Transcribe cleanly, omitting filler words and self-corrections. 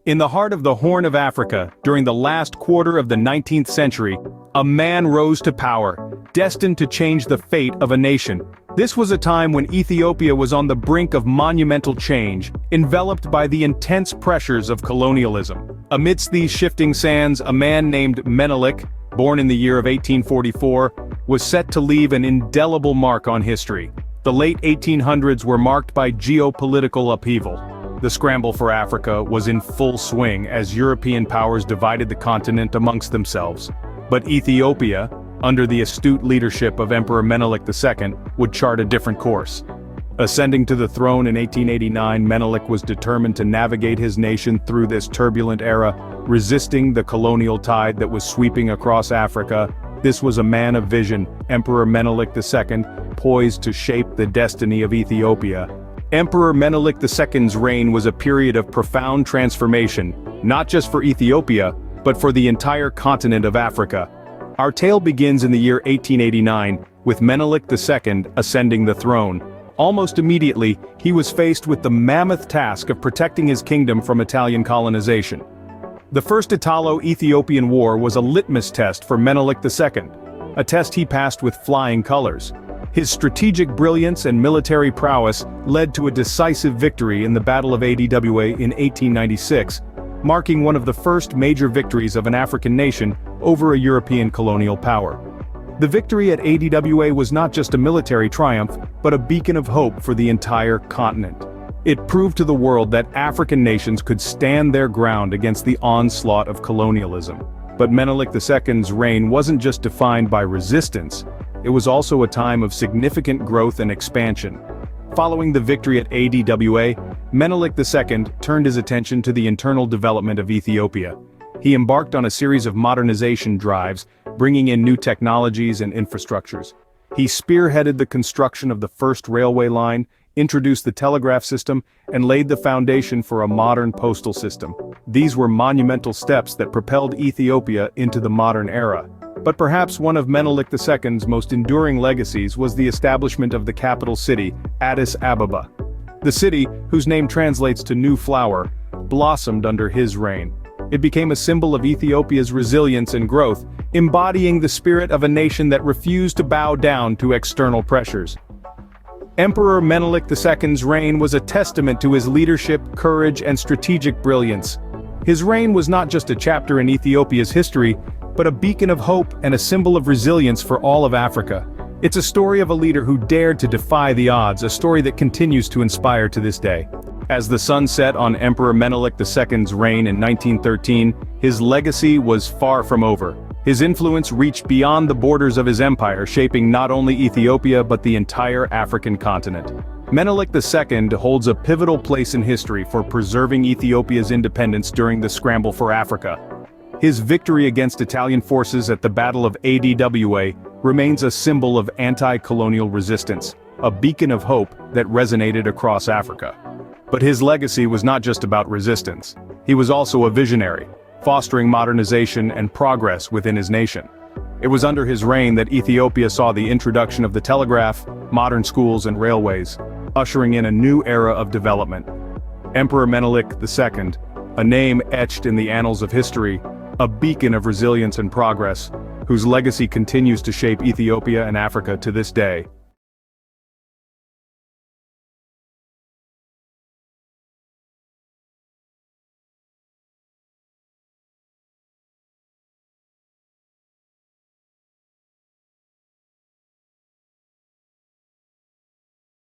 In the heart of the Horn of Africa, during the last quarter of the 19th century, a man rose to power, destined to change the fate of a nation. This was a time when Ethiopia was on the brink of monumental change, enveloped by the intense pressures of colonialism. Amidst these shifting sands, a man named Menelik, born in the year of 1844, was set to leave an indelible mark on history. The late 1800s were marked by geopolitical upheaval. The scramble for Africa was in full swing as European powers divided the continent amongst themselves. But Ethiopia, under the astute leadership of Emperor Menelik II, would chart a different course. Ascending to the throne in 1889, Menelik was determined to navigate his nation through this turbulent era, resisting the colonial tide that was sweeping across Africa. This was a man of vision, Emperor Menelik II, poised to shape the destiny of Ethiopia. Emperor Menelik II's reign was a period of profound transformation, not just for Ethiopia, but for the entire continent of Africa. Our tale begins in the year 1889, with Menelik II ascending the throne. Almost immediately, he was faced with the mammoth task of protecting his kingdom from Italian colonization. The First Italo-Ethiopian War was a litmus test for Menelik II, a test he passed with flying colors. His strategic brilliance and military prowess led to a decisive victory in the Battle of Adwa in 1896, marking one of the first major victories of an African nation over a European colonial power. The victory at Adwa was not just a military triumph, but a beacon of hope for the entire continent. It proved to the world that African nations could stand their ground against the onslaught of colonialism. But Menelik II's reign wasn't just defined by resistance, it was also a time of significant growth and expansion. Following the victory at Adwa, Menelik II turned his attention to the internal development of Ethiopia. He embarked on a series of modernization drives, bringing in new technologies and infrastructures. He spearheaded the construction of the first railway line, introduced the telegraph system, and laid the foundation for a modern postal system. These were monumental steps that propelled Ethiopia into the modern era. But perhaps one of Menelik II's most enduring legacies was the establishment of the capital city, Addis Ababa. The city, whose name translates to New Flower, blossomed under his reign. It became a symbol of Ethiopia's resilience and growth, embodying the spirit of a nation that refused to bow down to external pressures. Emperor Menelik II's reign was a testament to his leadership, courage, and strategic brilliance. His reign was not just a chapter in Ethiopia's history, but a beacon of hope and a symbol of resilience for all of Africa. It's a story of a leader who dared to defy the odds, a story that continues to inspire to this day. As the sun set on Emperor Menelik II's reign in 1913, his legacy was far from over. His influence reached beyond the borders of his empire, shaping not only Ethiopia but the entire African continent. Menelik II holds a pivotal place in history for preserving Ethiopia's independence during the scramble for Africa. His victory against Italian forces at the Battle of Adwa remains a symbol of anti-colonial resistance, a beacon of hope that resonated across Africa. But his legacy was not just about resistance. He was also a visionary, fostering modernization and progress within his nation. It was under his reign that Ethiopia saw the introduction of the telegraph, modern schools and railways, ushering in a new era of development. Emperor Menelik II, a name etched in the annals of history, a beacon of resilience and progress, whose legacy continues to shape Ethiopia and Africa to this day.